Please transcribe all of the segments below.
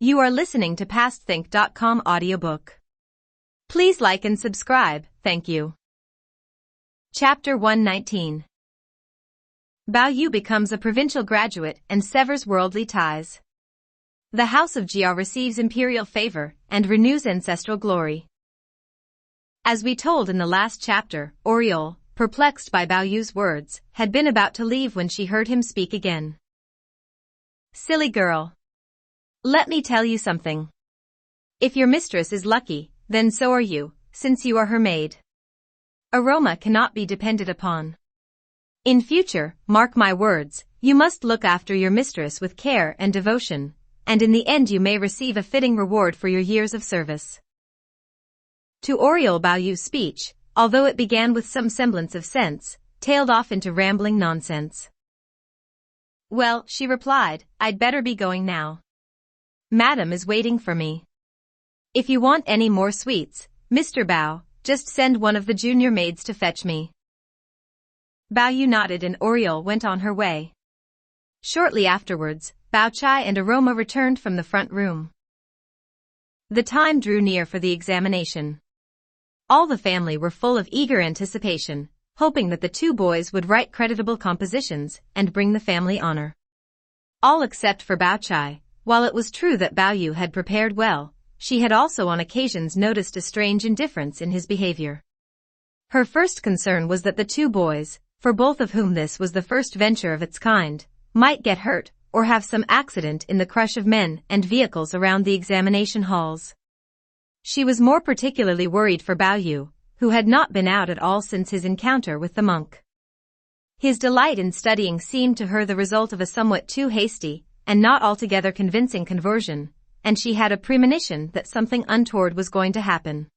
You are listening to PastThink.com audiobook. Please like and subscribe, thank you. Chapter 119. Bao Yu becomes a provincial graduate and severs worldly ties. The house of Jia receives imperial favor and renews ancestral glory. As we told in the last chapter, Oriole, perplexed by Bao Yu's words, had been about to leave when she heard him speak again. Silly girl. Let me tell you something. If your mistress is lucky, then so are you, since you are her maid. Aroma cannot be depended upon. In future, mark my words, you must look after your mistress with care and devotion, and in the end you may receive a fitting reward for your years of service. To Oriole, Bao Yu's speech, although it began with some semblance of sense, tailed off into rambling nonsense. Well, she replied, I'd better be going now. Madam is waiting for me. If you want any more sweets, Mr. Bao, just send one of the junior maids to fetch me. Bao Yu nodded and Oriole went on her way. Shortly afterwards, Bao Chai and Aroma returned from the front room. The time drew near for the examination. All the family were full of eager anticipation, hoping that the two boys would write creditable compositions and bring the family honor. All except for Bao Chai. While it was true that Bao Yu had prepared well, she had also on occasions noticed a strange indifference in his behavior. Her first concern was that the two boys, for both of whom this was the first venture of its kind, might get hurt or have some accident in the crush of men and vehicles around the examination halls. She was more particularly worried for Bao Yu, who had not been out at all since his encounter with the monk. His delight in studying seemed to her the result of a somewhat too hasty and not altogether convincing conversion, and she had a premonition that something untoward was going to happen.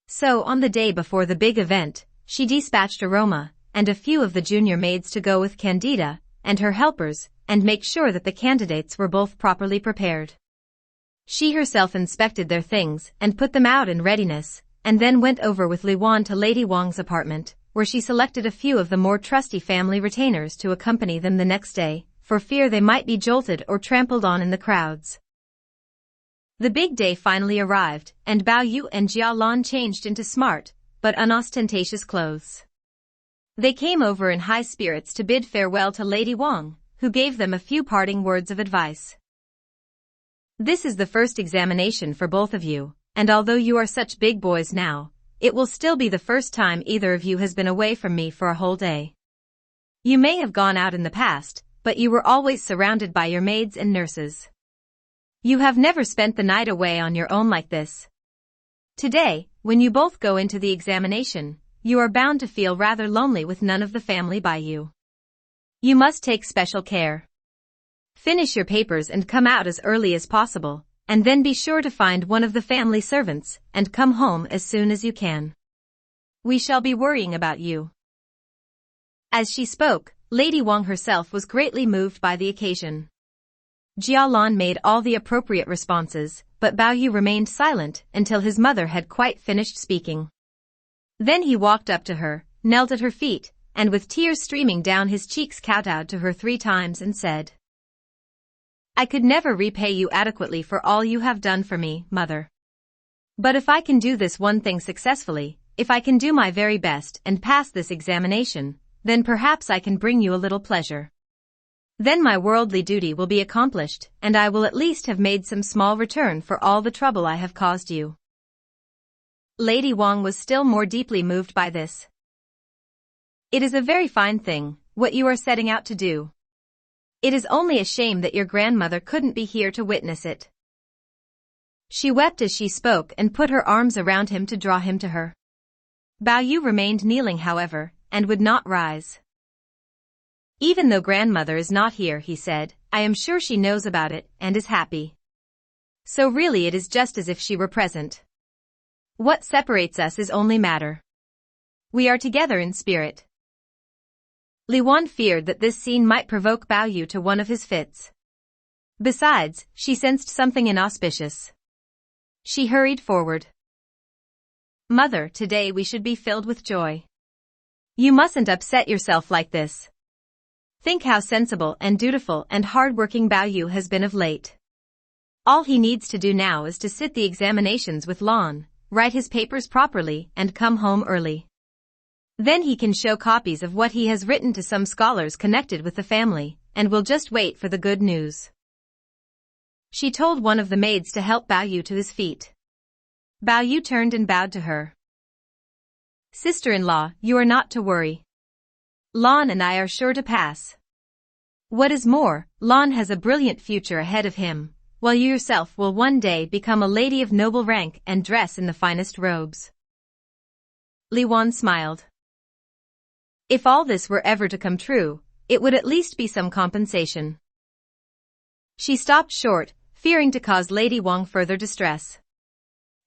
So on the day before the big event, she dispatched Aroma and a few of the junior maids to go with Candida and her helpers and make sure that the candidates were both properly prepared. She herself inspected their things and put them out in readiness, and then went over with Li Wan to Lady Wang's apartment, where she selected a few of the more trusty family retainers to accompany them the next day, for fear they might be jolted or trampled on in the crowds. The big day finally arrived, and Bao Yu and Jia Lan changed into smart, but unostentatious clothes. They came over in high spirits to bid farewell to Lady Wang, who gave them a few parting words of advice. This is the first examination for both of you, and although you are such big boys now, it will still be the first time either of you has been away from me for a whole day. You may have gone out in the past, but you were always surrounded by your maids and nurses. You have never spent the night away on your own like this. Today, when you both go into the examination, you are bound to feel rather lonely with none of the family by you. You must take special care. Finish your papers and come out as early as possible, and then be sure to find one of the family servants and come home as soon as you can. We shall be worrying about you. As she spoke, Lady Wang herself was greatly moved by the occasion. Jia Lan made all the appropriate responses, but Bao Yu remained silent until his mother had quite finished speaking. Then he walked up to her, knelt at her feet, and with tears streaming down his cheeks kowtowed to her 3 times and said, I could never repay you adequately for all you have done for me, mother. But if I can do this one thing successfully, if I can do my very best and pass this examination, then perhaps I can bring you a little pleasure. Then my worldly duty will be accomplished, and I will at least have made some small return for all the trouble I have caused you. Lady Wang was still more deeply moved by this. It is a very fine thing, what you are setting out to do. It is only a shame that your grandmother couldn't be here to witness it. She wept as she spoke and put her arms around him to draw him to her. Bao Yu remained kneeling, however, and would not rise. Even though grandmother is not here, he said, I am sure she knows about it and is happy. So really it is just as if she were present. What separates us is only matter. We are together in spirit. Li Wan feared that this scene might provoke Bao Yu to one of his fits. Besides, she sensed something inauspicious. She hurried forward. Mother, today we should be filled with joy. You mustn't upset yourself like this. Think how sensible and dutiful and hard-working Bao Yu has been of late. All he needs to do now is to sit the examinations with Lan, write his papers properly, and come home early. Then he can show copies of what he has written to some scholars connected with the family, and will just wait for the good news. She told one of the maids to help Bao Yu to his feet. Bao Yu turned and bowed to her. Sister-in-law, you are not to worry. Lan and I are sure to pass. What is more, Lan has a brilliant future ahead of him, while you yourself will one day become a lady of noble rank and dress in the finest robes. Li Wan smiled. If all this were ever to come true, it would at least be some compensation. She stopped short, fearing to cause Lady Wang further distress.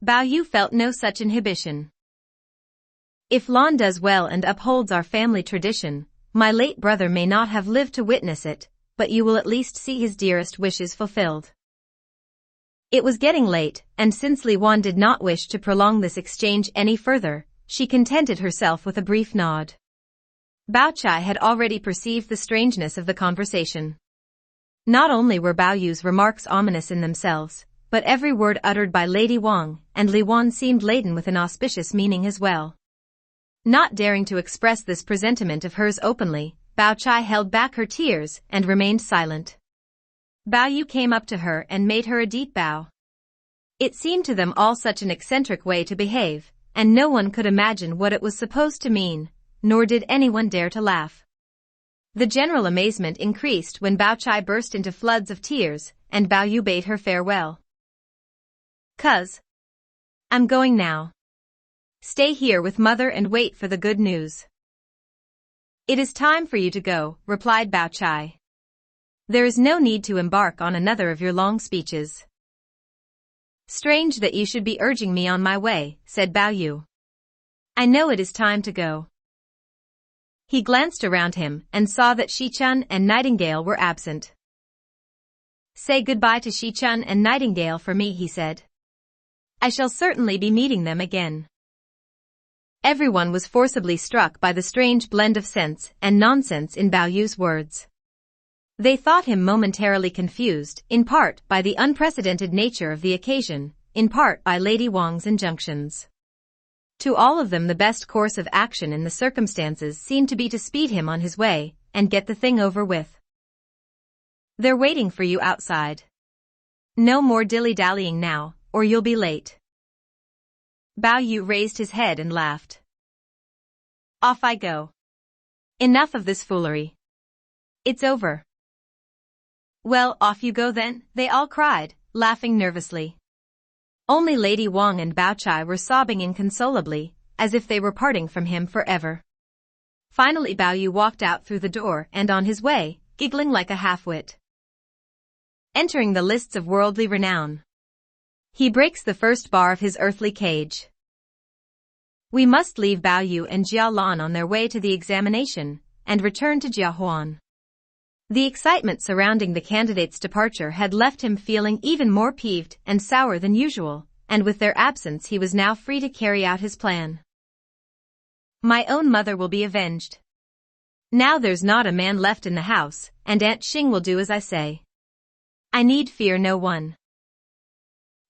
Bao Yu felt no such inhibition. If Lan does well and upholds our family tradition, my late brother may not have lived to witness it, but you will at least see his dearest wishes fulfilled. It was getting late, and since Li Wan did not wish to prolong this exchange any further, she contented herself with a brief nod. Bao Chai had already perceived the strangeness of the conversation. Not only were Bao Yu's remarks ominous in themselves, but every word uttered by Lady Wang and Li Wan seemed laden with an auspicious meaning as well. Not daring to express this presentiment of hers openly, Bao Chai held back her tears and remained silent. Bao Yu came up to her and made her a deep bow. It seemed to them all such an eccentric way to behave, and no one could imagine what it was supposed to mean, nor did anyone dare to laugh. The general amazement increased when Bao Chai burst into floods of tears, and Bao Yu bade her farewell. "Cuz, I'm going now. Stay here with mother and wait for the good news." "It is time for you to go," replied Bao Chai. "There is no need to embark on another of your long speeches." "Strange that you should be urging me on my way," said Bao Yu. "I know it is time to go." He glanced around him and saw that Shi-chun and Nightingale were absent. "Say goodbye to Shi-chun and Nightingale for me," he said. "I shall certainly be meeting them again." Everyone was forcibly struck by the strange blend of sense and nonsense in Bao Yu's words. They thought him momentarily confused, in part by the unprecedented nature of the occasion, in part by Lady Wang's injunctions. To all of them the best course of action in the circumstances seemed to be to speed him on his way, and get the thing over with. "They're waiting for you outside. No more dilly-dallying now, or you'll be late." Bao Yu raised his head and laughed. "Off I go. Enough of this foolery. It's over." "Well, off you go then," they all cried, laughing nervously. Only Lady Wang and Bao Chai were sobbing inconsolably, as if they were parting from him forever. Finally Bao Yu walked out through the door and on his way, giggling like a half-wit. Entering the lists of worldly renown. He breaks the first bar of his earthly cage. We must leave Bao Yu and Jia Lan on their way to the examination, and return to Jia Huan. The excitement surrounding the candidate's departure had left him feeling even more peeved and sour than usual, and with their absence he was now free to carry out his plan. "My own mother will be avenged. Now there's not a man left in the house, and Aunt Xing will do as I say. I need fear no one."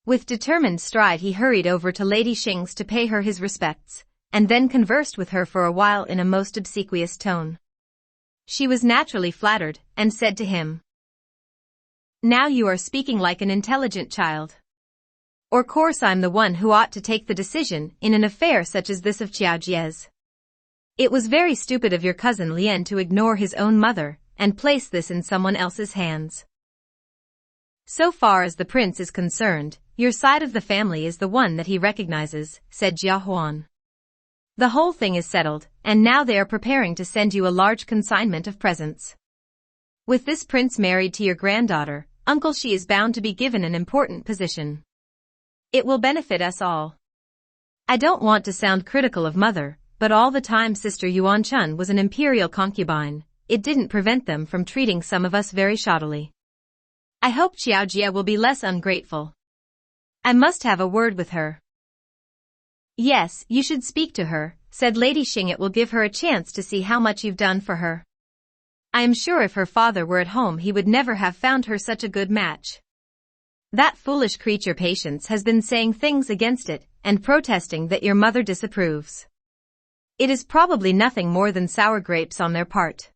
With determined stride he hurried over to Lady Xing's to pay her his respects, and then conversed with her for a while in a most obsequious tone. She was naturally flattered, and said to him, "Now you are speaking like an intelligent child. Of course I'm the one who ought to take the decision in an affair such as this of Qiao Jie's. It was very stupid of your cousin Lien to ignore his own mother, and place this in someone else's hands. So far as the prince is concerned, your side of the family is the one that he recognizes," said Jia Huan. "The whole thing is settled, and now they are preparing to send you a large consignment of presents. With this prince married to your granddaughter, Uncle Shi is bound to be given an important position. It will benefit us all. I don't want to sound critical of mother, but all the time Sister Yuan Chun was an imperial concubine, it didn't prevent them from treating some of us very shoddily. I hope Qiao Jie will be less ungrateful. I must have a word with her." "Yes, you should speak to her," said Lady Xing. "It will give her a chance to see how much you've done for her. I am sure if her father were at home he would never have found her such a good match." That foolish creature Patience has been saying things against it and protesting that your mother disapproves. It is probably nothing more than sour grapes on their part.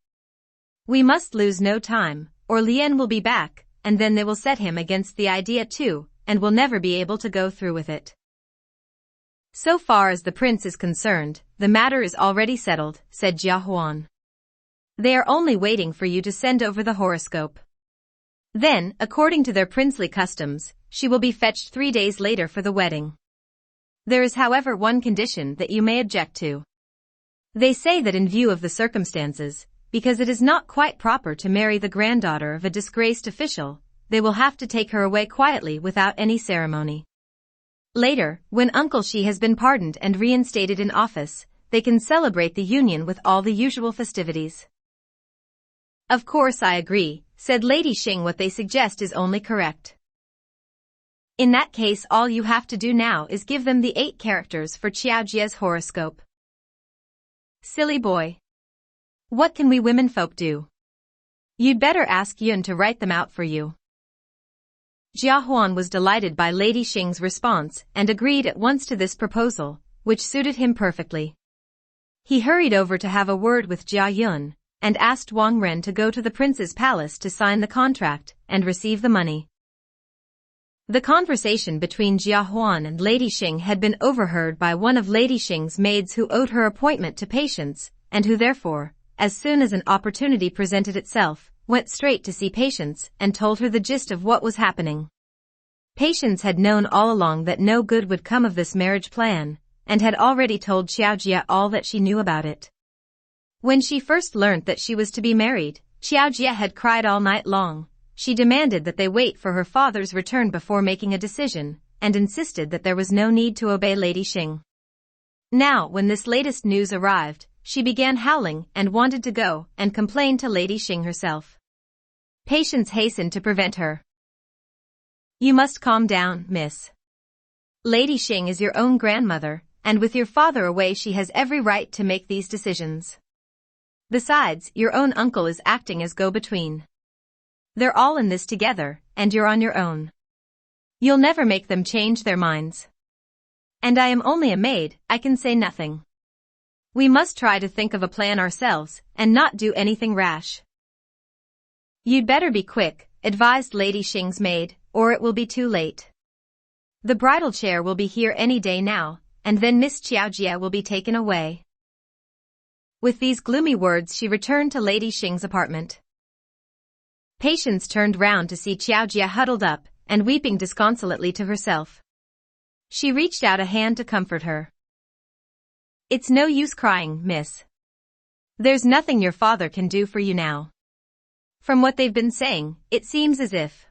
We must lose no time, or Lien will be back, and then they will set him against the idea too, and will never be able to go through with it. So far as the prince is concerned, the matter is already settled, said Jia Huan. They are only waiting for you to send over the horoscope. Then, according to their princely customs, she will be fetched 3 days later for the wedding. There is however one condition that you may object to. They say that in view of the circumstances, because it is not quite proper to marry the granddaughter of a disgraced official, they will have to take her away quietly without any ceremony. Later, when Uncle Shi has been pardoned and reinstated in office, they can celebrate the union with all the usual festivities. Of course I agree, said Lady Xing. What they suggest is only correct. In that case all you have to do now is give them the 8 characters for Qiaojia's horoscope. Silly boy. What can we womenfolk do? You'd better ask Yun to write them out for you. Jia Huan was delighted by Lady Xing's response and agreed at once to this proposal, which suited him perfectly. He hurried over to have a word with Jia Yun, and asked Wang Ren to go to the prince's palace to sign the contract and receive the money. The conversation between Jia Huan and Lady Xing had been overheard by one of Lady Xing's maids who owed her appointment to Patience, and who therefore, as soon as an opportunity presented itself, went straight to see Patience and told her the gist of what was happening. Patience had known all along that no good would come of this marriage plan, and had already told Qiaojia all that she knew about it. When she first learnt that she was to be married, Qiaojia had cried all night long. She demanded that they wait for her father's return before making a decision, and insisted that there was no need to obey Lady Xing. Now, when this latest news arrived, she began howling and wanted to go and complain to Lady Xing herself. Patience hastened to prevent her. You must calm down, miss. Lady Xing is your own grandmother, and with your father away she has every right to make these decisions. Besides, your own uncle is acting as go-between. They're all in this together, and you're on your own. You'll never make them change their minds. And I am only a maid, I can say nothing. We must try to think of a plan ourselves, and not do anything rash. You'd better be quick, advised Lady Xing's maid, or it will be too late. The bridal chair will be here any day now, and then Miss Qiaojia will be taken away. With these gloomy words she returned to Lady Xing's apartment. Patience turned round to see Qiaojia huddled up and weeping disconsolately to herself. She reached out a hand to comfort her. It's no use crying, miss. There's nothing your father can do for you now. From what they've been saying, it seems as if.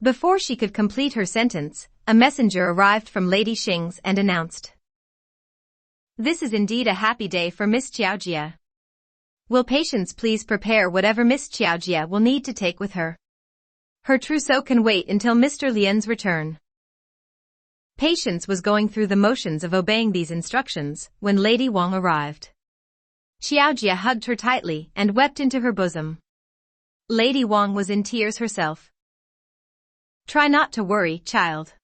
Before she could complete her sentence, a messenger arrived from Lady Xing's and announced. This is indeed a happy day for Miss Qiaojia. Will Patience please prepare whatever Miss Qiaojia will need to take with her? Her trousseau can wait until Mr. Lien's return. Patience was going through the motions of obeying these instructions when Lady Wang arrived. Qiaojia hugged her tightly and wept into her bosom. Lady Wang was in tears herself. Try not to worry, child.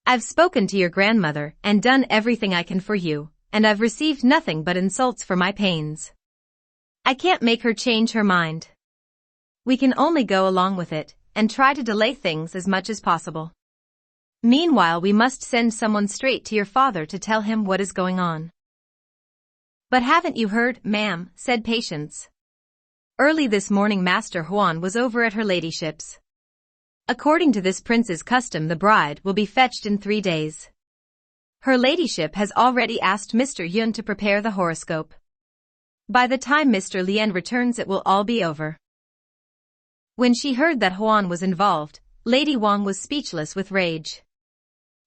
I've spoken to your grandmother and done everything I can for you, and I've received nothing but insults for my pains. I can't make her change her mind. We can only go along with it, and try to delay things as much as possible. Meanwhile we must send someone straight to your father to tell him what is going on. But haven't you heard, ma'am, said Patience. Early this morning Master Huan was over at her ladyship's. According to this prince's custom the bride will be fetched in 3 days. Her ladyship has already asked Mr. Yun to prepare the horoscope. By the time Mr. Lien returns it will all be over. When she heard that Huan was involved, Lady Wang was speechless with rage.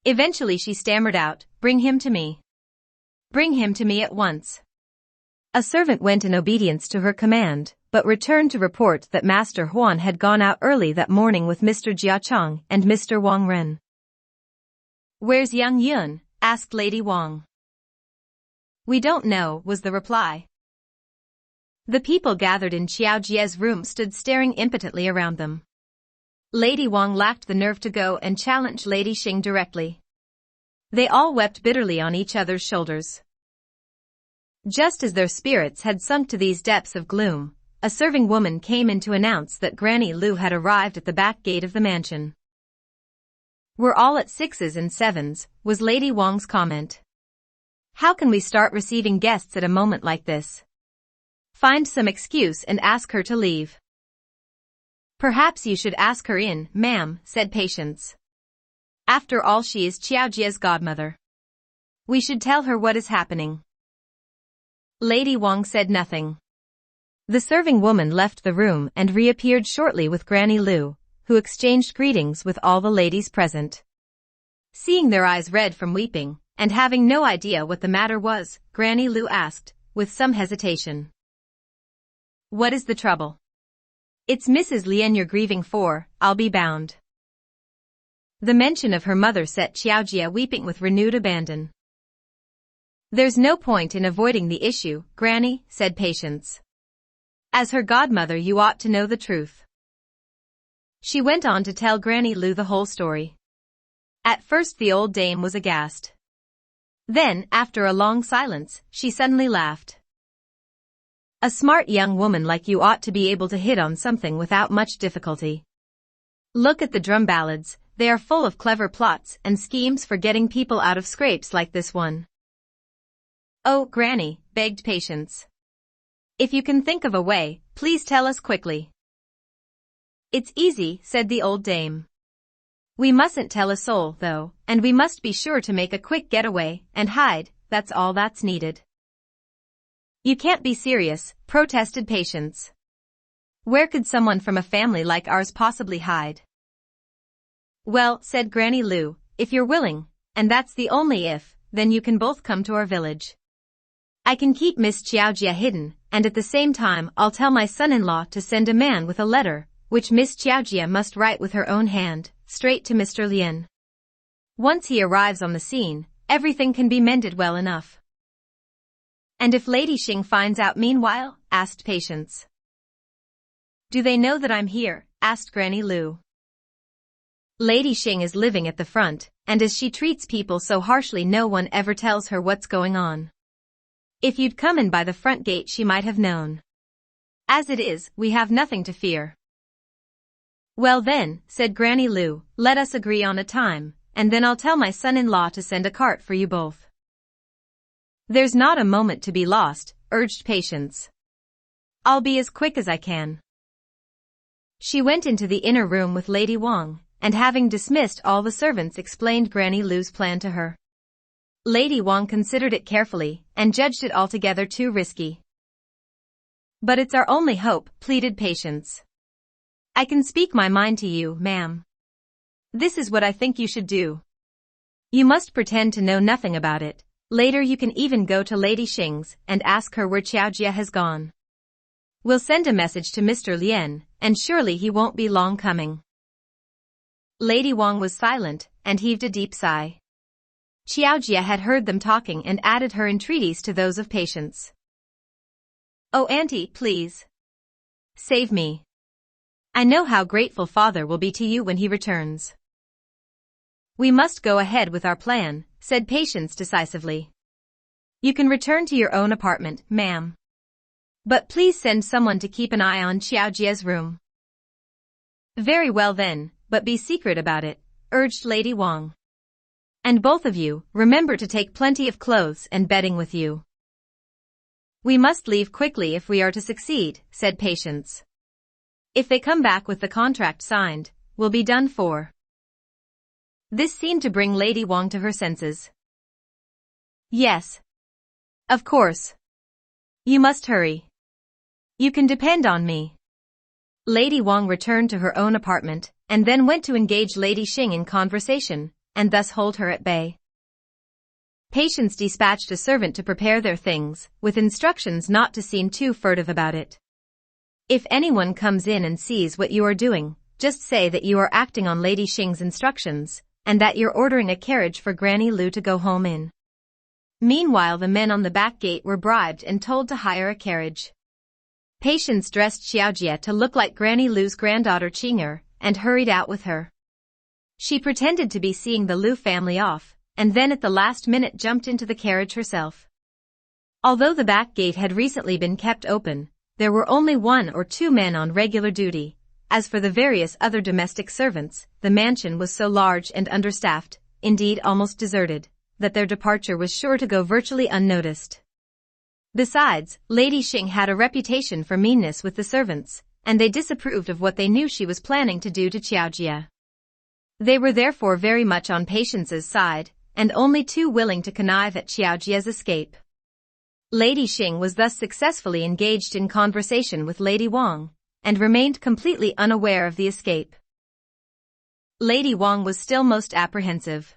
Eventually she stammered out, "Bring him to me. Bring him to me at once." A servant went in obedience to her command, but returned to report that Master Huan had gone out early that morning with Mr. Jia Cheng and Mr. Wang Ren. "Where's young Yun?" asked Lady Wang. "We don't know," was the reply. The people gathered in Qiaojia's room stood staring impotently around them. Lady Wang lacked the nerve to go and challenge Lady Xing directly. They all wept bitterly on each other's shoulders. Just as their spirits had sunk to these depths of gloom, a serving woman came in to announce that Granny Lu had arrived at the back gate of the mansion. "We're all at 6s and 7s, was Lady Wang's comment. "How can we start receiving guests at a moment like this? Find some excuse and ask her to leave." "Perhaps you should ask her in, ma'am," said Patience. "After all, she is Qiaojia's godmother. We should tell her what is happening." Lady Wang said nothing. The serving woman left the room and reappeared shortly with Granny Lu, who exchanged greetings with all the ladies present. Seeing their eyes red from weeping, and having no idea what the matter was, Granny Lu asked, with some hesitation. "What is the trouble?" "It's Mrs. Lian you're grieving for, I'll be bound." The mention of her mother set Qiaojia weeping with renewed abandon. "There's no point in avoiding the issue, Granny," said Patience. "As her godmother you ought to know the truth." She went on to tell Granny Lu the whole story. At first the old dame was aghast. Then, after a long silence, she suddenly laughed. "A smart young woman like you ought to be able to hit on something without much difficulty. Look at the drum ballads, they are full of clever plots and schemes for getting people out of scrapes like this one." "Oh, Granny," begged Patience. "If you can think of a way, please tell us quickly." "It's easy," said the old dame. "We mustn't tell a soul, though, and we must be sure to make a quick getaway and hide, that's all that's needed." "You can't be serious," protested Patience. "Where could someone from a family like ours possibly hide?" "Well," said Granny Lu, "if you're willing, and that's the only if, then you can both come to our village. I can keep Miss Qiaojia hidden, and at the same time I'll tell my son-in-law to send a man with a letter, which Miss Qiaojia must write with her own hand, straight to Mr. Lian. Once he arrives on the scene, everything can be mended well enough." "And if Lady Xing finds out meanwhile?" asked Patience. "Do they know that I'm here?" asked Granny Lu. "Lady Xing is living at the front, and as she treats people so harshly no one ever tells her what's going on. If you'd come in by the front gate she might have known. As it is, we have nothing to fear." "Well then," said Granny Lu, "let us agree on a time, and then I'll tell my son-in-law to send a cart for you both." "There's not a moment to be lost," urged Patience. "I'll be as quick as I can." She went into the inner room with Lady Wang, and having dismissed all the servants explained Granny Lu's plan to her. Lady Wang considered it carefully, and judged it altogether too risky. "But it's our only hope," pleaded Patience. "I can speak my mind to you, ma'am. This is what I think you should do. You must pretend to know nothing about it. Later you can even go to Lady Xing's and ask her where Qiaojia has gone. We'll send a message to Mr. Lian, and surely he won't be long coming." Lady Wang was silent, and heaved a deep sigh. Qiaojia had heard them talking and added her entreaties to those of Patience. "Oh auntie, please. Save me. I know how grateful father will be to you when he returns." "We must go ahead with our plan," said Patience decisively. "You can return to your own apartment, ma'am. But please send someone to keep an eye on Qiaojia's room." "Very well then, but be secret about it," urged Lady Wang. "And both of you, remember to take plenty of clothes and bedding with you." "We must leave quickly if we are to succeed," said Patience. "If they come back with the contract signed, we'll be done for." This seemed to bring Lady Wang to her senses. "Yes. Of course. You must hurry. You can depend on me." Lady Wang returned to her own apartment, and then went to engage Lady Xing in conversation, and thus hold her at bay. Patience dispatched a servant to prepare their things, with instructions not to seem too furtive about it. "If anyone comes in and sees what you are doing, just say that you are acting on Lady Xing's instructions, and that you're ordering a carriage for Granny Lu to go home in." Meanwhile the men on the back gate were bribed and told to hire a carriage. Patience dressed Qiaojia to look like Granny Lu's granddaughter Qing'er, and hurried out with her. She pretended to be seeing the Liu family off, and then at the last minute jumped into the carriage herself. Although the back gate had recently been kept open, there were only 1 or 2 men on regular duty. As for the various other domestic servants, the mansion was so large and understaffed, indeed almost deserted, that their departure was sure to go virtually unnoticed. Besides, Lady Xing had a reputation for meanness with the servants, and they disapproved of what they knew she was planning to do to Qiaojie. They were therefore very much on Patience's side, and only too willing to connive at Qiaojie's escape. Lady Xing was thus successfully engaged in conversation with Lady Wang, and remained completely unaware of the escape. Lady Wang was still most apprehensive.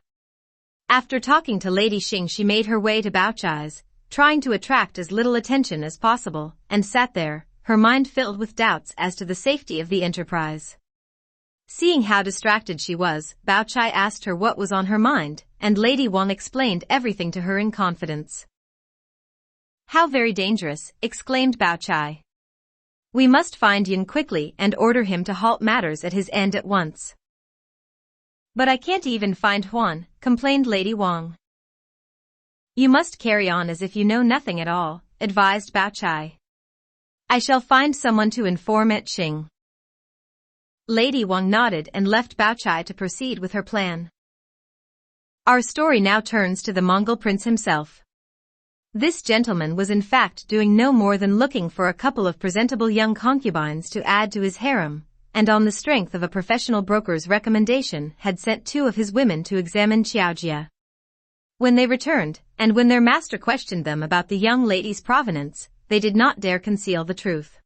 After talking to Lady Xing, she made her way to Baochai's, trying to attract as little attention as possible, and sat there, her mind filled with doubts as to the safety of the enterprise. Seeing how distracted she was, Baochai asked her what was on her mind, and Lady Wang explained everything to her in confidence. "How very dangerous," exclaimed Baochai. "We must find Yin quickly and order him to halt matters at his end at once." "But I can't even find Huan," complained Lady Wang. "You must carry on as if you know nothing at all," advised Baochai. "I shall find someone to inform at Xing." Lady Wang nodded and left Baochai to proceed with her plan. Our story now turns to the Mongol prince himself. This gentleman was in fact doing no more than looking for a couple of presentable young concubines to add to his harem, and on the strength of a professional broker's recommendation had sent 2 of his women to examine Qiaojie. When they returned, and when their master questioned them about the young lady's provenance, they did not dare conceal the truth.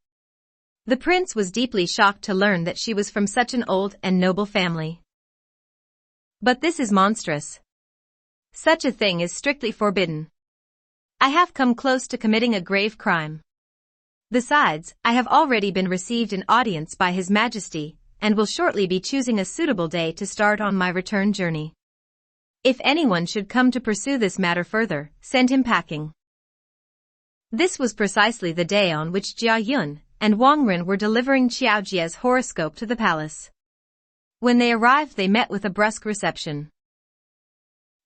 The prince was deeply shocked to learn that she was from such an old and noble family. "But this is monstrous. Such a thing is strictly forbidden. I have come close to committing a grave crime. Besides, I have already been received an audience by His Majesty, and will shortly be choosing a suitable day to start on my return journey. If anyone should come to pursue this matter further, send him packing." This was precisely the day on which Jia Yun and Wang Ren were delivering Qiaojie's horoscope to the palace. When they arrived, they met with a brusque reception.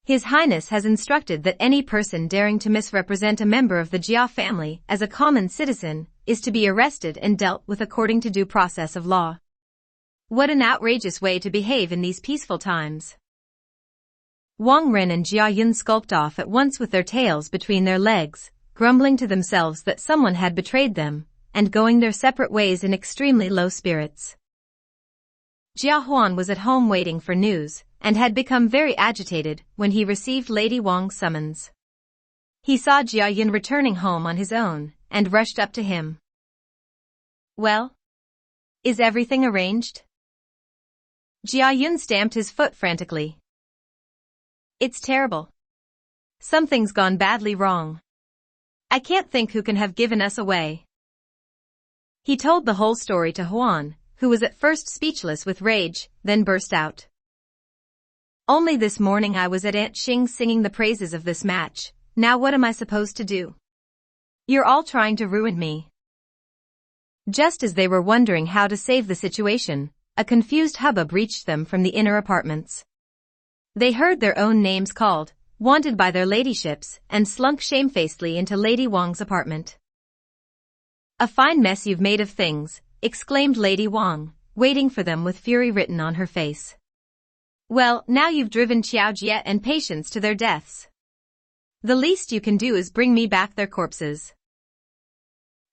"His Highness has instructed that any person daring to misrepresent a member of the Jia family as a common citizen is to be arrested and dealt with according to due process of law." What an outrageous way to behave in these peaceful times. Wang Ren and Jia Yun skulked off at once with their tails between their legs, grumbling to themselves that someone had betrayed them, and going their separate ways in extremely low spirits. Jia Huan was at home waiting for news, and had become very agitated when he received Lady Wang's summons. He saw Jia Yun returning home on his own, and rushed up to him. "Well? Is everything arranged?" Jia Yun stamped his foot frantically. "It's terrible. Something's gone badly wrong. I can't think who can have given us away." He told the whole story to Huan, who was at first speechless with rage, then burst out. "Only this morning I was at Aunt Xing singing the praises of this match. Now what am I supposed to do? You're all trying to ruin me." Just as they were wondering how to save the situation, a confused hubbub reached them from the inner apartments. They heard their own names called, wanted by their ladyships, and slunk shamefacedly into Lady Wang's apartment. "A fine mess you've made of things," exclaimed Lady Wang, waiting for them with fury written on her face. "Well, now you've driven Qiaojie and Patience to their deaths. The least you can do is bring me back their corpses."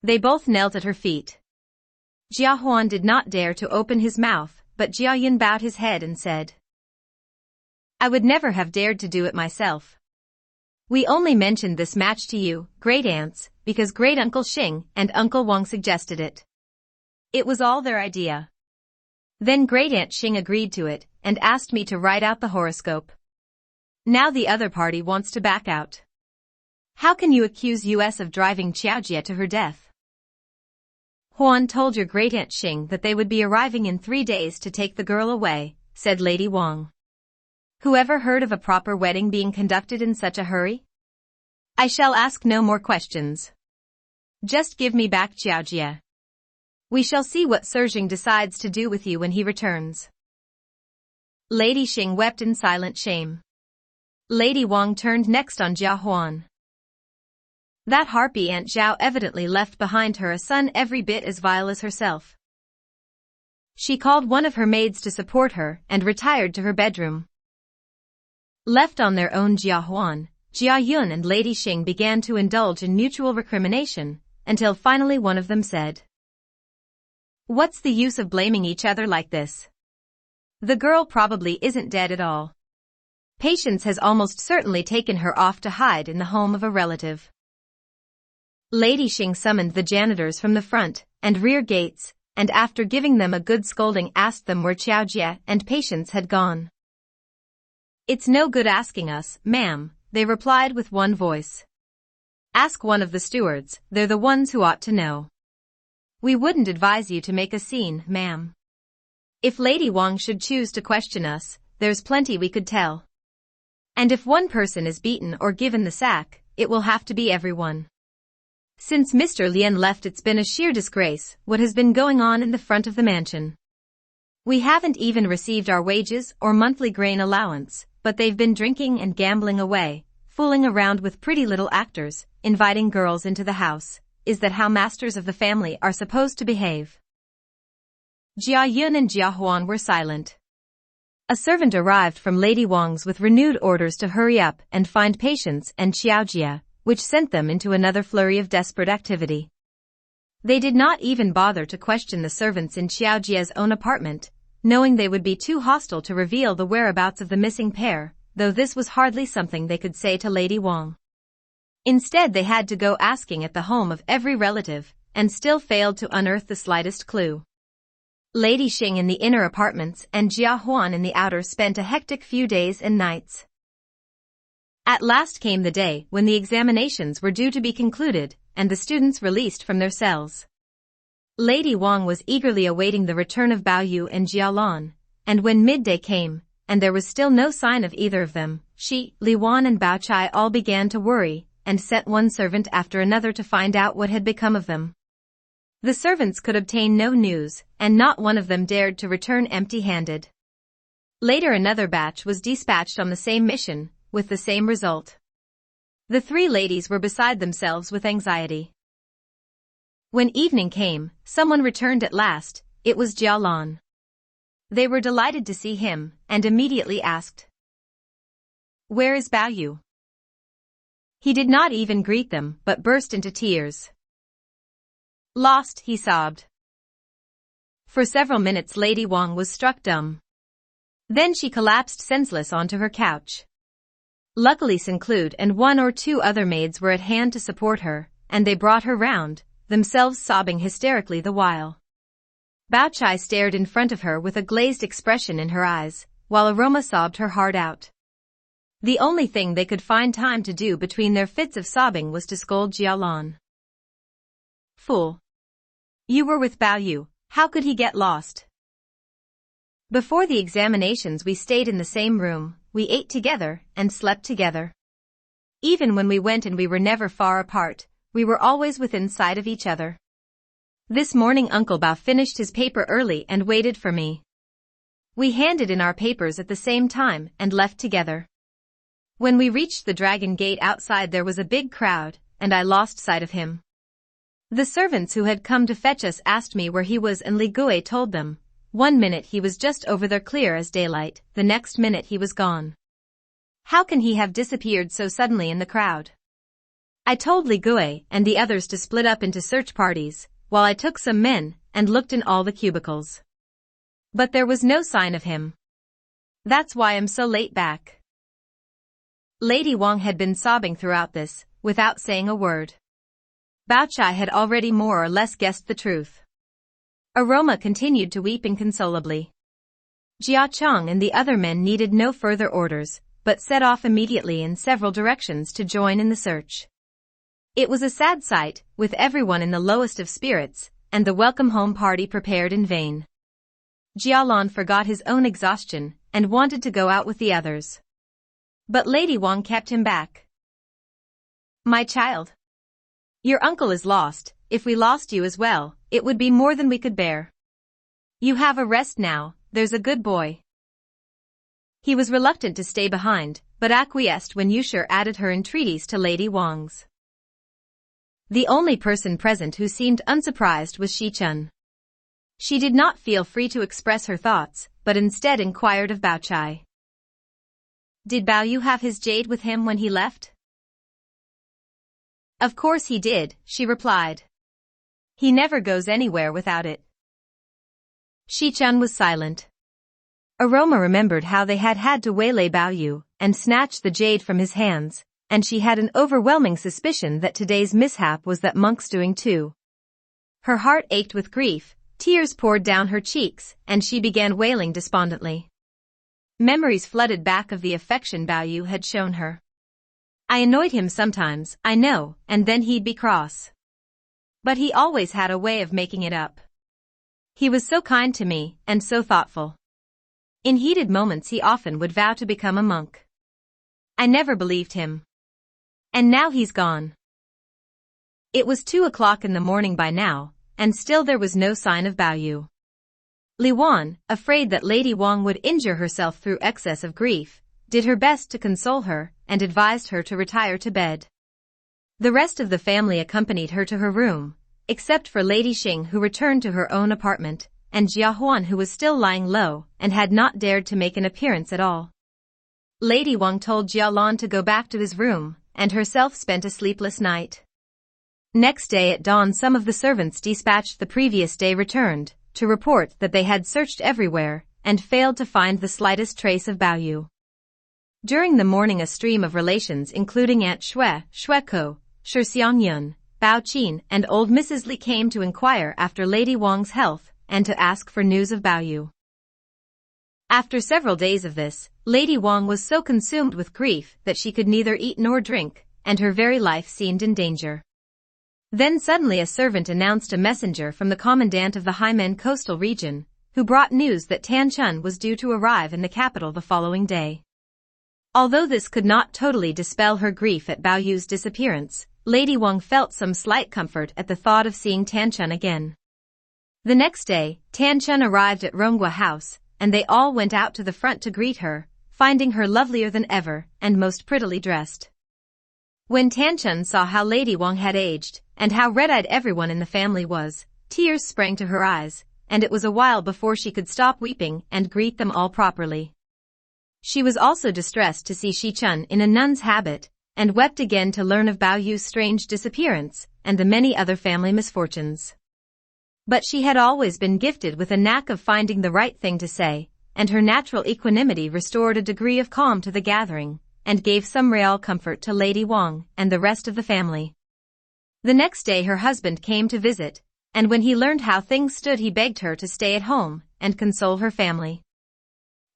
They both knelt at her feet. Jia Huan did not dare to open his mouth, but Jia Yun bowed his head and said, "I would never have dared to do it myself. We only mentioned this match to you, great aunts, because great Uncle Xing and Uncle Wang suggested it. It was all their idea. Then great Aunt Xing agreed to it, and asked me to write out the horoscope. Now the other party wants to back out. How can you accuse us of driving Qiaojie to her death?" "Huan told your great Aunt Xing that they would be arriving in 3 days to take the girl away," said Lady Wang. "Whoever heard of a proper wedding being conducted in such a hurry? I shall ask no more questions. Just give me back Qiaojie." We shall see what Serjing decides to do with you when he returns. Lady Xing wept in silent shame. Lady Wang turned next on Jia Huan. That harpy Aunt Zhao evidently left behind her a son every bit as vile as herself. She called one of her maids to support her and retired to her bedroom. Left on their own, Jia Huan, Jia Yun and Lady Xing began to indulge in mutual recrimination, until finally one of them said, "What's the use of blaming each other like this? The girl probably isn't dead at all. Patience has almost certainly taken her off to hide in the home of a relative." Lady Xing summoned the janitors from the front and rear gates, and after giving them a good scolding asked them where Qiao Jie and Patience had gone. "It's no good asking us, ma'am," they replied with one voice. "Ask one of the stewards, they're the ones who ought to know. We wouldn't advise you to make a scene, ma'am. If Lady Wang should choose to question us, there's plenty we could tell. And if one person is beaten or given the sack, it will have to be everyone. Since Mr. Lian left, it's been a sheer disgrace what has been going on in the front of the mansion. We haven't even received our wages or monthly grain allowance, but they've been drinking and gambling away, fooling around with pretty little actors, inviting girls into the house. Is that how masters of the family are supposed to behave?" Jia Yun and Jia Huan were silent. A servant arrived from Lady Wang's with renewed orders to hurry up and find Patience and Qiao Jie, which sent them into another flurry of desperate activity. They did not even bother to question the servants in Qiao Jie's own apartment, knowing they would be too hostile to reveal the whereabouts of the missing pair, though this was hardly something they could say to Lady Wang. Instead, they had to go asking at the home of every relative, and still failed to unearth the slightest clue. Lady Xing in the inner apartments and Jia Huan in the outer spent a hectic few days and nights. At last came the day when the examinations were due to be concluded, and the students released from their cells. Lady Wang was eagerly awaiting the return of Bao Yu and Jia Lan, and when midday came, and there was still no sign of either of them, she, Li Wan and Bao Chai all began to worry, and sent one servant after another to find out what had become of them. The servants could obtain no news, and not one of them dared to return empty-handed. Later another batch was dispatched on the same mission, with the same result. The three ladies were beside themselves with anxiety. When evening came, someone returned at last. It was Jia Lan. They were delighted to see him, and immediately asked, "Where is Bao Yu?" He did not even greet them, but burst into tears. "Lost," he sobbed. For several minutes Lady Wang was struck dumb. Then she collapsed senseless onto her couch. Luckily Sinclude and one or two other maids were at hand to support her, and they brought her round, themselves sobbing hysterically the while. Bao Chai stared in front of her with a glazed expression in her eyes, while Aroma sobbed her heart out. The only thing they could find time to do between their fits of sobbing was to scold Jia Lan. "Fool! You were with Bao Yu, how could he get lost? Before the examinations we stayed in the same room, we ate together and slept together. Even when we went and we were never far apart, we were always within sight of each other. This morning Uncle Bao finished his paper early and waited for me. We handed in our papers at the same time and left together. When we reached the Dragon Gate outside there was a big crowd, and I lost sight of him. The servants who had come to fetch us asked me where he was and Li Gui told them. One minute he was just over there clear as daylight, the next minute he was gone. How can he have disappeared so suddenly in the crowd? I told Li Gui and the others to split up into search parties, while I took some men and looked in all the cubicles. But there was no sign of him. That's why I'm so late back." Lady Wang had been sobbing throughout this, without saying a word. Bao Chai had already more or less guessed the truth. Aroma continued to weep inconsolably. Jia Chong and the other men needed no further orders, but set off immediately in several directions to join in the search. It was a sad sight, with everyone in the lowest of spirits, and the welcome home party prepared in vain. Jia Lan forgot his own exhaustion, and wanted to go out with the others. But Lady Wang kept him back. "My child. Your uncle is lost, if we lost you as well, it would be more than we could bear. You have a rest now, there's a good boy. He was reluctant to stay behind, but acquiesced when Yushir added her entreaties to Lady Wang's. The only person present who seemed unsurprised was Shi-chun. She did not feel free to express her thoughts, but instead inquired of Bao Chai. Did Bao Yu have his jade with him when he left? Of course he did, she replied. He never goes anywhere without it. Shi-chun was silent. Aroma remembered how they had had to waylay Bao Yu and snatch the jade from his hands, and she had an overwhelming suspicion that today's mishap was that monk's doing too. Her heart ached with grief, tears poured down her cheeks, and she began wailing despondently. Memories flooded back of the affection Bao Yu had shown her. I annoyed him sometimes, I know, and then he'd be cross. But he always had a way of making it up. He was so kind to me, and so thoughtful. In heated moments he often would vow to become a monk. I never believed him. And now he's gone. It was 2 o'clock in the morning by now, and still there was no sign of Bao Yu. Li Wan, afraid that Lady Wang would injure herself through excess of grief, did her best to console her, and advised her to retire to bed. The rest of the family accompanied her to her room, except for Lady Xing, who returned to her own apartment, and Jia Huan, who was still lying low and had not dared to make an appearance at all. Lady Wang told Jia Lan to go back to his room, and herself spent a sleepless night. Next day at dawn some of the servants dispatched the previous day returned, to report that they had searched everywhere, and failed to find the slightest trace of Bao Yu. During the morning a stream of relations including Aunt Xue, Xueko, Shi Xiangyun, Bao Qin and old Mrs. Li came to inquire after Lady Wang's health, and to ask for news of Bao Yu. After several days of this, Lady Wang was so consumed with grief that she could neither eat nor drink, and her very life seemed in danger. Then suddenly a servant announced a messenger from the commandant of the Haimen coastal region, who brought news that Tan Chun was due to arrive in the capital the following day. Although this could not totally dispel her grief at Bao Yu's disappearance, Lady Wang felt some slight comfort at the thought of seeing Tan Chun again. The next day, Tan Chun arrived at Ronghua House, and they all went out to the front to greet her, finding her lovelier than ever and most prettily dressed. When Tan Chun saw how Lady Wang had aged, and how red-eyed everyone in the family was, tears sprang to her eyes, and it was a while before she could stop weeping and greet them all properly. She was also distressed to see Shi-chun in a nun's habit, and wept again to learn of Bao Yu's strange disappearance, and the many other family misfortunes. But she had always been gifted with a knack of finding the right thing to say, and her natural equanimity restored a degree of calm to the gathering, and gave some real comfort to Lady Wang and the rest of the family. The next day her husband came to visit, and when he learned how things stood he begged her to stay at home and console her family.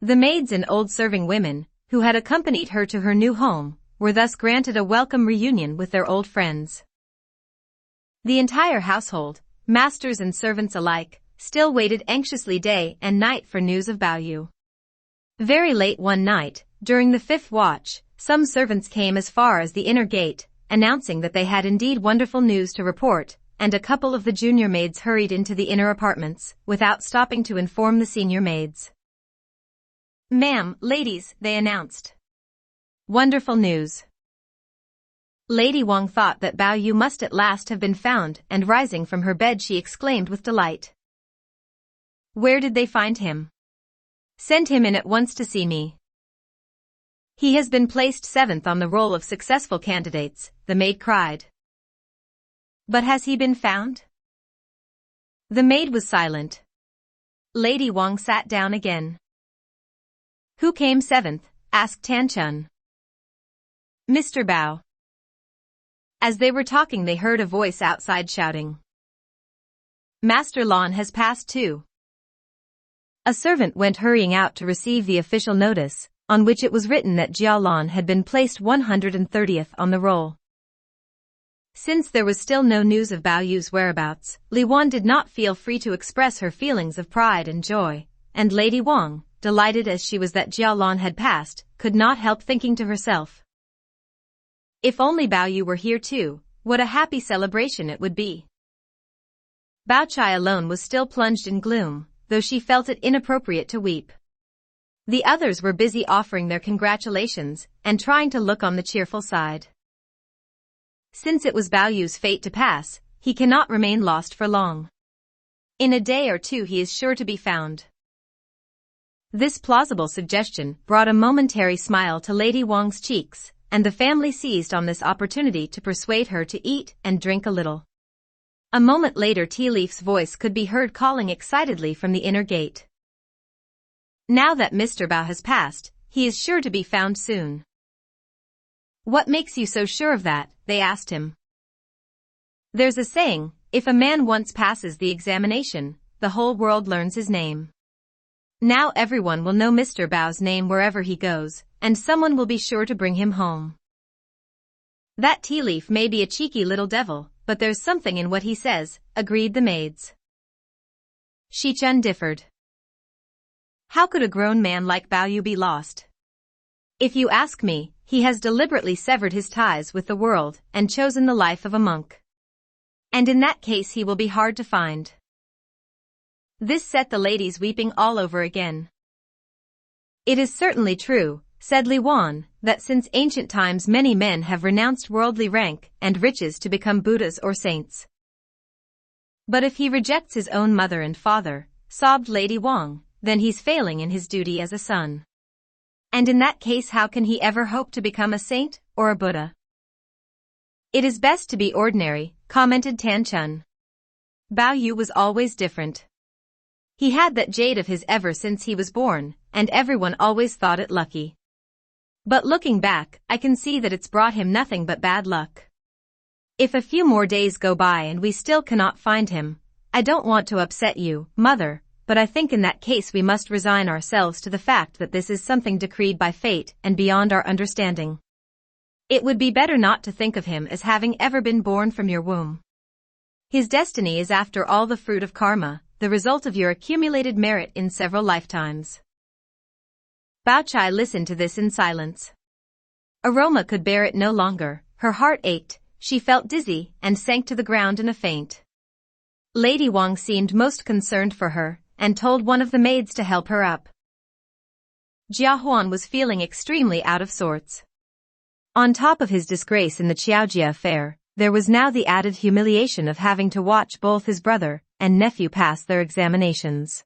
The maids and old serving women, who had accompanied her to her new home, were thus granted a welcome reunion with their old friends. The entire household, masters and servants alike, still waited anxiously day and night for news of Bao Yu. Very late one night, during the 5th watch, some servants came as far as the inner gate, announcing that they had indeed wonderful news to report, and a couple of the junior maids hurried into the inner apartments, without stopping to inform the senior maids. "Ma'am, ladies," they announced. "Wonderful news." Lady Wang thought that Bao Yu must at last have been found, and rising from her bed she exclaimed with delight. "Where did they find him? Send him in at once to see me." "He has been placed 7th on the roll of successful candidates," the maid cried. "But has he been found?" The maid was silent. Lady Wang sat down again. "Who came 7th?" asked Tan Chun. "Mr. Bao." As they were talking they heard a voice outside shouting, "Master Lan has passed too." A servant went hurrying out to receive the official notice, on which it was written that Jia Lan had been placed 130th on the roll. Since there was still no news of Bao Yu's whereabouts, Li Wan did not feel free to express her feelings of pride and joy, and Lady Wang, delighted as she was that Jia Lan had passed, could not help thinking to herself, "If only Bao Yu were here too, what a happy celebration it would be." Bao Chai alone was still plunged in gloom, though she felt it inappropriate to weep. The others were busy offering their congratulations and trying to look on the cheerful side. Since it was Bao Yu's fate to pass, he cannot remain lost for long. In a day or two he is sure to be found. This plausible suggestion brought a momentary smile to Lady Wang's cheeks, and the family seized on this opportunity to persuade her to eat and drink a little. A moment later Tea Leaf's voice could be heard calling excitedly from the inner gate. Now that Mr. Bao has passed, he is sure to be found soon. What makes you so sure of that? They asked him. There's a saying, if a man once passes the examination, the whole world learns his name. Now everyone will know Mr. Bao's name wherever he goes, and someone will be sure to bring him home. That Tea Leaf may be a cheeky little devil, but there's something in what he says, agreed the maids. Shi Chun differed. How could a grown man like Bao Yu be lost? If you ask me, he has deliberately severed his ties with the world and chosen the life of a monk. And in that case he will be hard to find. This set the ladies weeping all over again. It is certainly true, said Li Wan, that since ancient times many men have renounced worldly rank and riches to become Buddhas or saints. But if he rejects his own mother and father, sobbed Lady Wang, then he's failing in his duty as a son. And in that case how can he ever hope to become a saint or a Buddha? It is best to be ordinary, commented Tan Chun. Bao Yu was always different. He had that jade of his ever since he was born, and everyone always thought it lucky. But looking back, I can see that it's brought him nothing but bad luck. If a few more days go by and we still cannot find him, I don't want to upset you, Mother, but I think in that case we must resign ourselves to the fact that this is something decreed by fate and beyond our understanding. It would be better not to think of him as having ever been born from your womb. His destiny is after all the fruit of karma, the result of your accumulated merit in several lifetimes. Bao Chai listened to this in silence. Aroma could bear it no longer, her heart ached, she felt dizzy and sank to the ground in a faint. Lady Wang seemed most concerned for her, and told one of the maids to help her up. Jia Huan was feeling extremely out of sorts. On top of his disgrace in the Qiaojia affair, there was now the added humiliation of having to watch both his brother and nephew pass their examinations.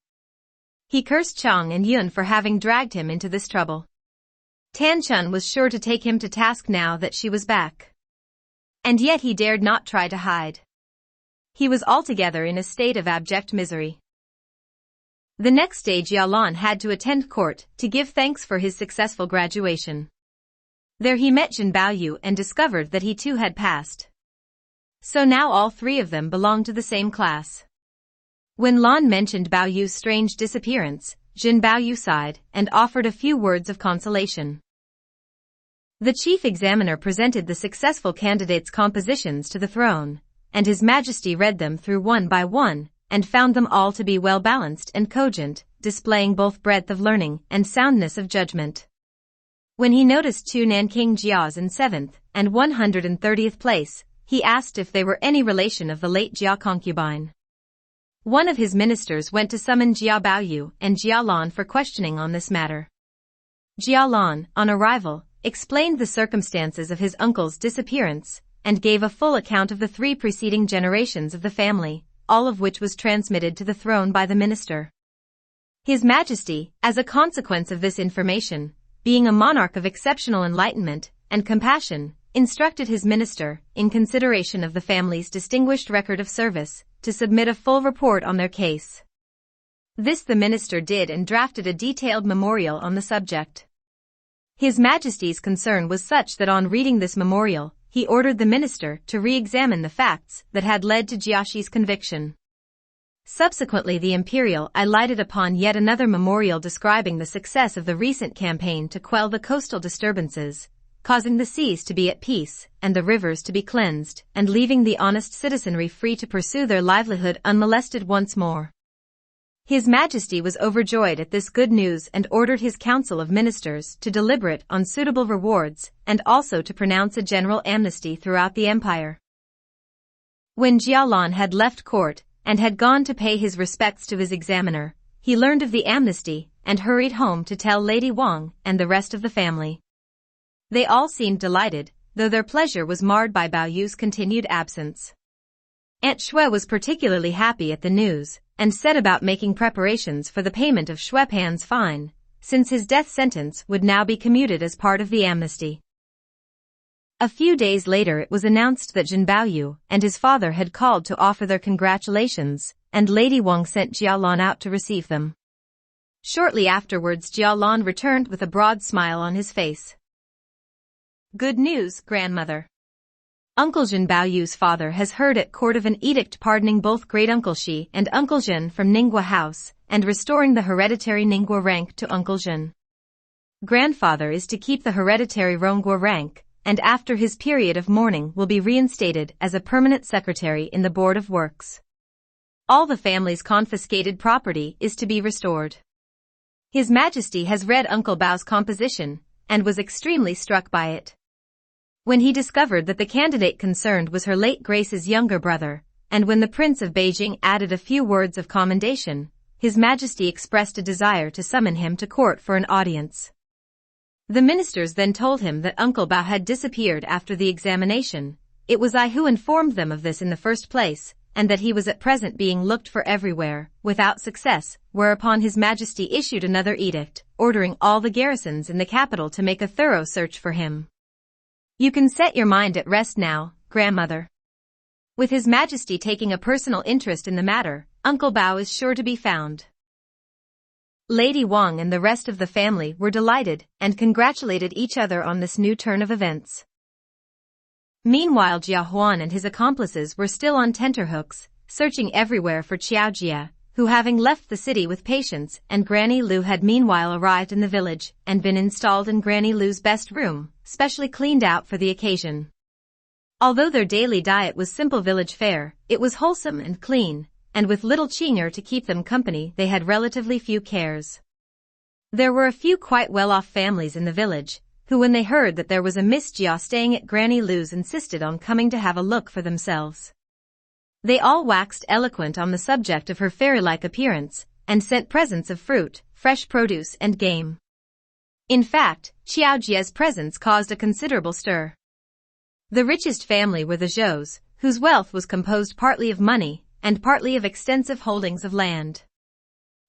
He cursed Chang and Yun for having dragged him into this trouble. Tan Chun was sure to take him to task now that she was back. And yet he dared not try to hide. He was altogether in a state of abject misery. The next day Jialan had to attend court to give thanks for his successful graduation. There he met Jin Baoyu and discovered that he too had passed. So now all three of them belonged to the same class. When Lan mentioned Baoyu's strange disappearance, Jin Baoyu sighed and offered a few words of consolation. The chief examiner presented the successful candidates' compositions to the throne, and His Majesty read them through one by one, and found them all to be well-balanced and cogent, displaying both breadth of learning and soundness of judgment. When he noticed two Nanking Jias in 7th and 130th place, he asked if they were any relation of the late Jia concubine. One of his ministers went to summon Jia Baoyu and Jia Lan for questioning on this matter. Jia Lan, on arrival, explained the circumstances of his uncle's disappearance, and gave a full account of the 3 preceding generations of the family, all of which was transmitted to the throne by the minister. His Majesty, as a consequence of this information, being a monarch of exceptional enlightenment and compassion, instructed his minister, in consideration of the family's distinguished record of service, to submit a full report on their case. This the minister did and drafted a detailed memorial on the subject. His Majesty's concern was such that on reading this memorial, he ordered the minister to re-examine the facts that had led to Jiaxi's conviction. Subsequently the Imperial Eye lighted upon yet another memorial describing the success of the recent campaign to quell the coastal disturbances, causing the seas to be at peace and the rivers to be cleansed, and leaving the honest citizenry free to pursue their livelihood unmolested once more. His Majesty was overjoyed at this good news and ordered his council of ministers to deliberate on suitable rewards and also to pronounce a general amnesty throughout the empire. When Jialan had left court, and had gone to pay his respects to his examiner, he learned of the amnesty and hurried home to tell Lady Wang and the rest of the family. They all seemed delighted, though their pleasure was marred by Bao Yu's continued absence. Aunt Shui was particularly happy at the news, and set about making preparations for the payment of Xueqin's fine, since his death sentence would now be commuted as part of the amnesty. A few days later it was announced that Zhen Baoyu and his father had called to offer their congratulations, and Lady Wang sent Jialan out to receive them. Shortly afterwards Jialan returned with a broad smile on his face. "Good news, grandmother. Uncle Zhen Baoyu's father has heard at court of an edict pardoning both great-uncle Shi and Uncle Zhen from Ningguo House, and restoring the hereditary Ningguo rank to Uncle Zhen. Grandfather is to keep the hereditary Rongguo rank, and after his period of mourning will be reinstated as a permanent secretary in the Board of Works. All the family's confiscated property is to be restored. His Majesty has read Uncle Bao's composition, and was extremely struck by it. When he discovered that the candidate concerned was her late Grace's younger brother, and when the Prince of Beijing added a few words of commendation, His Majesty expressed a desire to summon him to court for an audience. The ministers then told him that Uncle Bao had disappeared after the examination. It was I who informed them of this in the first place, and that he was at present being looked for everywhere, without success, whereupon His Majesty issued another edict, ordering all the garrisons in the capital to make a thorough search for him. You can set your mind at rest now, grandmother. With His Majesty taking a personal interest in the matter, Uncle Bao is sure to be found." Lady Wang and the rest of the family were delighted and congratulated each other on this new turn of events. Meanwhile Jia Huan and his accomplices were still on tenterhooks, searching everywhere for Qiao Jia, who having left the city with patients and Granny Lu had meanwhile arrived in the village and been installed in Granny Lu's best room, specially cleaned out for the occasion. Although their daily diet was simple village fare, it was wholesome and clean, and with little Qing'er to keep them company they had relatively few cares. There were a few quite well-off families in the village, who when they heard that there was a Miss Jia staying at Granny Lu's insisted on coming to have a look for themselves. They all waxed eloquent on the subject of her fairy-like appearance, and sent presents of fruit, fresh produce and game. In fact, Qiao Jia's presence caused a considerable stir. The richest family were the Zhous, whose wealth was composed partly of money, and partly of extensive holdings of land.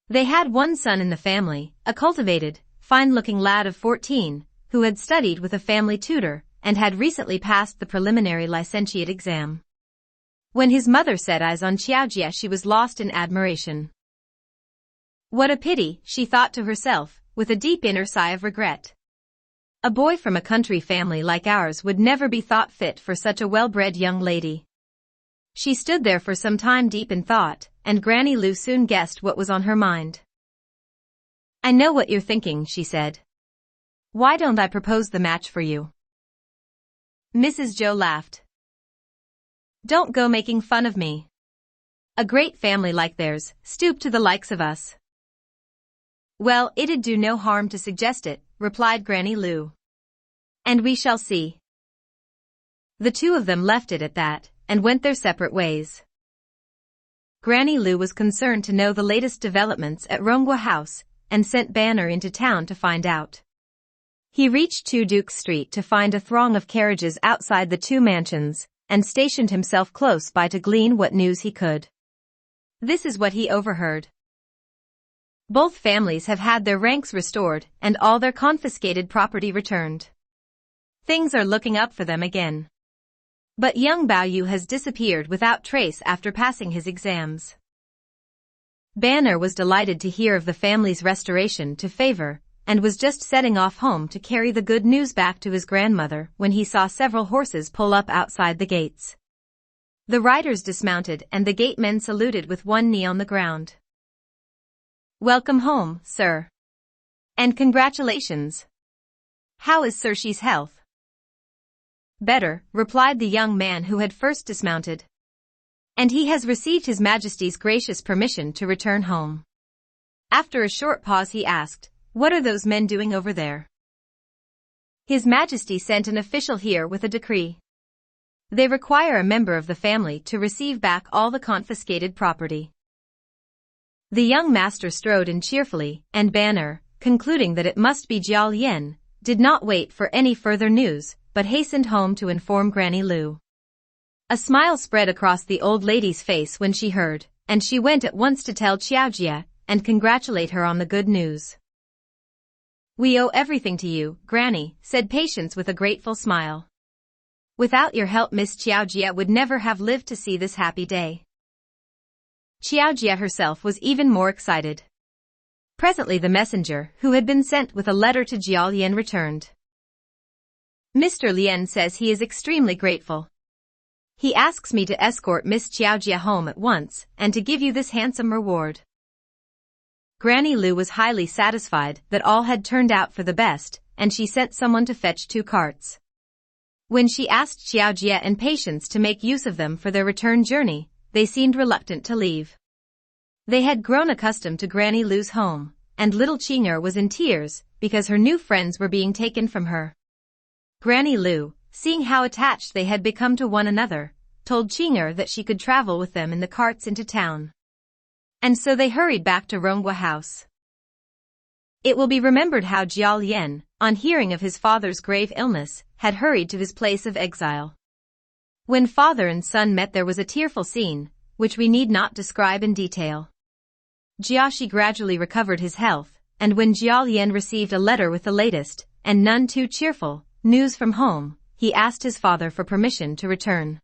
They had one son in the family, a cultivated, fine-looking lad of 14, who had studied with a family tutor, and had recently passed the preliminary licentiate exam. When his mother set eyes on Qiao Jia she was lost in admiration. What a pity, she thought to herself, with a deep inner sigh of regret. A boy from a country family like ours would never be thought fit for such a well-bred young lady. She stood there for some time deep in thought, and Granny Lu soon guessed what was on her mind. "I know what you're thinking," she said. "Why don't I propose the match for you?" Mrs. Zhou laughed. "Don't go making fun of me. A great family like theirs, stoop to the likes of us." "Well, it'd do no harm to suggest it," replied Granny Lu. "And we shall see." The two of them left it at that, and went their separate ways. Granny Lu was concerned to know the latest developments at Rongguo House, and sent Banner into town to find out. He reached Two Duke Street to find a throng of carriages outside the two mansions, and stationed himself close by to glean what news he could. This is what he overheard. Both families have had their ranks restored and all their confiscated property returned. Things are looking up for them again. But young Baoyu has disappeared without trace after passing his exams. Banner was delighted to hear of the family's restoration to favor, and was just setting off home to carry the good news back to his grandmother when he saw several horses pull up outside the gates. The riders dismounted and the gatemen saluted with one knee on the ground. "Welcome home, sir. And congratulations. How is Sir Shi's health?" "Better," replied the young man who had first dismounted. "And he has received His Majesty's gracious permission to return home." After a short pause he asked, "What are those men doing over there?" "His Majesty sent an official here with a decree." They require a member of the family to receive back all the confiscated property. The young master strode in cheerfully, and Banner, concluding that it must be Jiao Lian, did not wait for any further news, but hastened home to inform Granny Lu. A smile spread across the old lady's face when she heard, and she went at once to tell Xiaojie and congratulate her on the good news. "We owe everything to you, Granny," said Patience with a grateful smile. "Without your help Miss Xiaojie would never have lived to see this happy day." Xiaojie herself was even more excited. Presently the messenger, who had been sent with a letter to Jiao Lian, returned. "Mr. Lian says he is extremely grateful. He asks me to escort Miss Xiaojie home at once, and to give you this handsome reward." Granny Lu was highly satisfied that all had turned out for the best, and she sent someone to fetch 2 carts. When she asked Xiaojie and Patience to make use of them for their return journey, they seemed reluctant to leave. They had grown accustomed to Granny Lu's home, and little Qing'er was in tears because her new friends were being taken from her. Granny Lu, seeing how attached they had become to one another, told Qing'er that she could travel with them in the carts into town. And so they hurried back to Ronghua House. It will be remembered how Jiao Lian, on hearing of his father's grave illness, had hurried to his place of exile. When father and son met there was a tearful scene, which we need not describe in detail. Jiaxi gradually recovered his health, and when Jiao Lian received a letter with the latest, and none too cheerful, news from home, he asked his father for permission to return.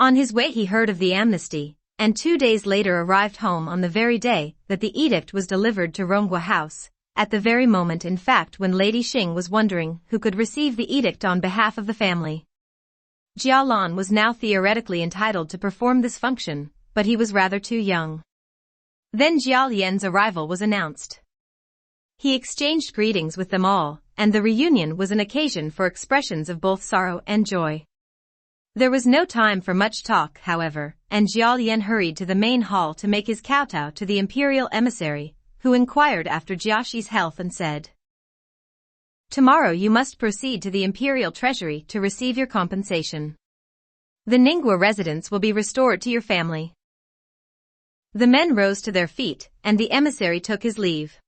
On his way he heard of the amnesty, and 2 days later arrived home on the very day that the edict was delivered to Ronghua House, at the very moment in fact when Lady Xing was wondering who could receive the edict on behalf of the family. Jiao Lan was now theoretically entitled to perform this function, but he was rather too young. Then Jiao Lian's arrival was announced. He exchanged greetings with them all, and the reunion was an occasion for expressions of both sorrow and joy. There was no time for much talk, however, and Jiao Lian hurried to the main hall to make his kowtow to the imperial emissary, who inquired after Jiaxi's health and said, "Tomorrow you must proceed to the imperial treasury to receive your compensation. The Ningguo residence will be restored to your family." The men rose to their feet, and the emissary took his leave.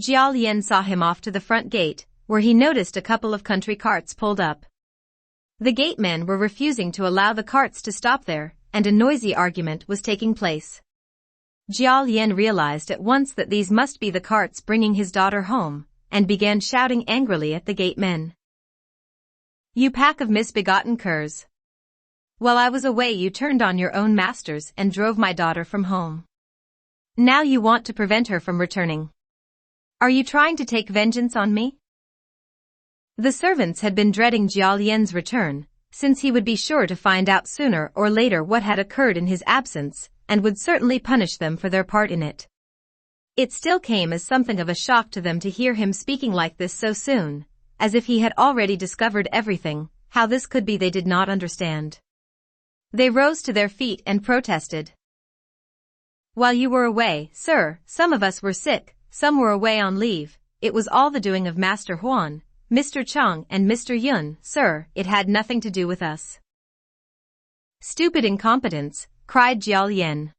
Jiao Lian saw him off to the front gate, where he noticed a couple of country carts pulled up. The gatemen were refusing to allow the carts to stop there, and a noisy argument was taking place. Jiao Lian realized at once that these must be the carts bringing his daughter home, and began shouting angrily at the gatemen. "You pack of misbegotten curs! While I was away you turned on your own masters and drove my daughter from home. Now you want to prevent her from returning. Are you trying to take vengeance on me?" The servants had been dreading Jiao Lian's return, since he would be sure to find out sooner or later what had occurred in his absence, and would certainly punish them for their part in it. It still came as something of a shock to them to hear him speaking like this so soon, as if he had already discovered everything. How this could be they did not understand. They rose to their feet and protested. "While you were away, sir, some of us were sick, some were away on leave. It was all the doing of Master Huan, Mr. Chang and Mr. Yun, sir, it had nothing to do with us." "Stupid incompetence," cried Jiao Lian.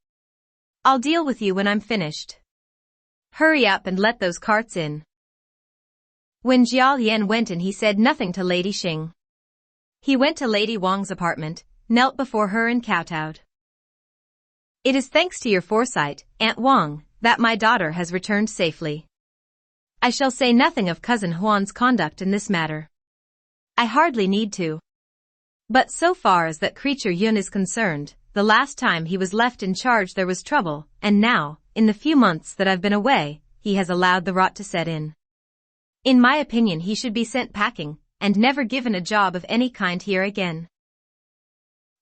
"I'll deal with you when I'm finished. Hurry up and let those carts in." When Jiao Lian went in he said nothing to Lady Xing. He went to Lady Wang's apartment, knelt before her and kowtowed. "It is thanks to your foresight, Aunt Wang, that my daughter has returned safely. I shall say nothing of Cousin Huan's conduct in this matter. I hardly need to. But so far as that creature Yun is concerned, the last time he was left in charge there was trouble, and now, in the few months that I've been away, he has allowed the rot to set in. In my opinion he should be sent packing, and never given a job of any kind here again."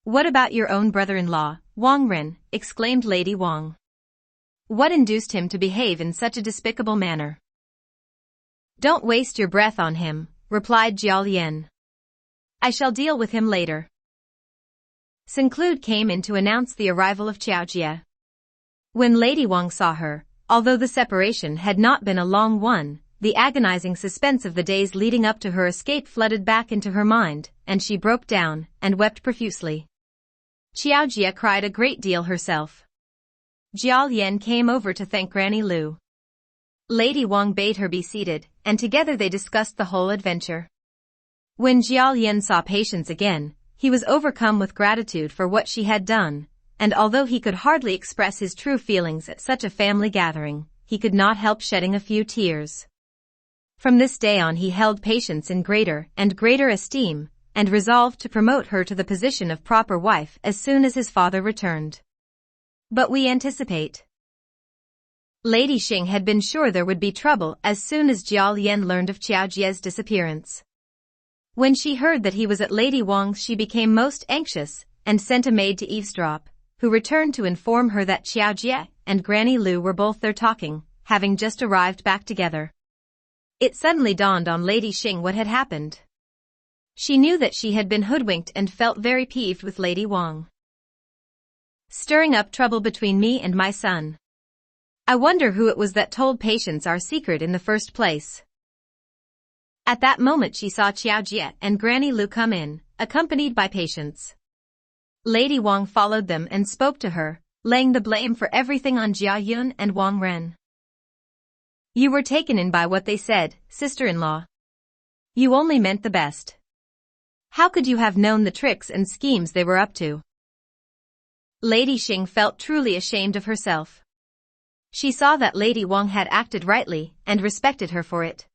"What about your own brother-in-law, Wang Ren?" exclaimed Lady Wang. "What induced him to behave in such a despicable manner?" "Don't waste your breath on him," replied Jiao Lian. "I shall deal with him later." Sinclude came in to announce the arrival of Xiaojie. When Lady Wang saw her, although the separation had not been a long one, the agonizing suspense of the days leading up to her escape flooded back into her mind, and she broke down and wept profusely. Cao Jie cried a great deal herself. Jiao Lian came over to thank Granny Lu. Lady Wang bade her be seated, and together they discussed the whole adventure. When Jiao Lian saw Patience again, he was overcome with gratitude for what she had done, and although he could hardly express his true feelings at such a family gathering, he could not help shedding a few tears. From this day on he held Patience in greater and greater esteem, and resolved to promote her to the position of proper wife as soon as his father returned. But we anticipate. Lady Xing had been sure there would be trouble as soon as Jiao Lian learned of Cao Jie's disappearance. When she heard that he was at Lady Wang's, she became most anxious, and sent a maid to eavesdrop, who returned to inform her that Cao Jie and Granny Lu were both there talking, having just arrived back together. It suddenly dawned on Lady Xing what had happened. She knew that she had been hoodwinked and felt very peeved with Lady Wang. Stirring up trouble between me and my son. I wonder who it was that told Patience our secret in the first place. At that moment she saw Cao Jie and Granny Lu come in, accompanied by Patience. Lady Wang followed them and spoke to her, laying the blame for everything on Jia Yun and Wang Ren. You were taken in by what they said, sister-in-law. You only meant the best. How could you have known the tricks and schemes they were up to? Lady Xing felt truly ashamed of herself. She saw that Lady Wang had acted rightly and respected her for it.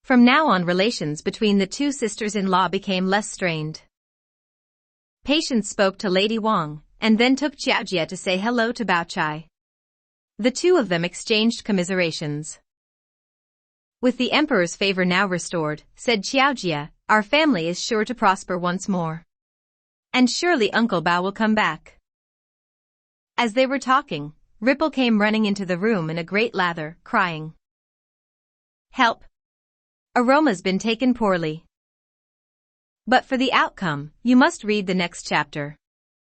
From now on relations between the two sisters-in-law became less strained. Patience spoke to Lady Wang, and then took Cao Jie to say hello to Bao Chai. The two of them exchanged commiserations. With the emperor's favor now restored, said Cao Jie, our family is sure to prosper once more. And surely Uncle Bao will come back. As they were talking, Ripple came running into the room in a great lather, crying, Help! Aroma's been taken poorly. But for the outcome, you must read the next chapter.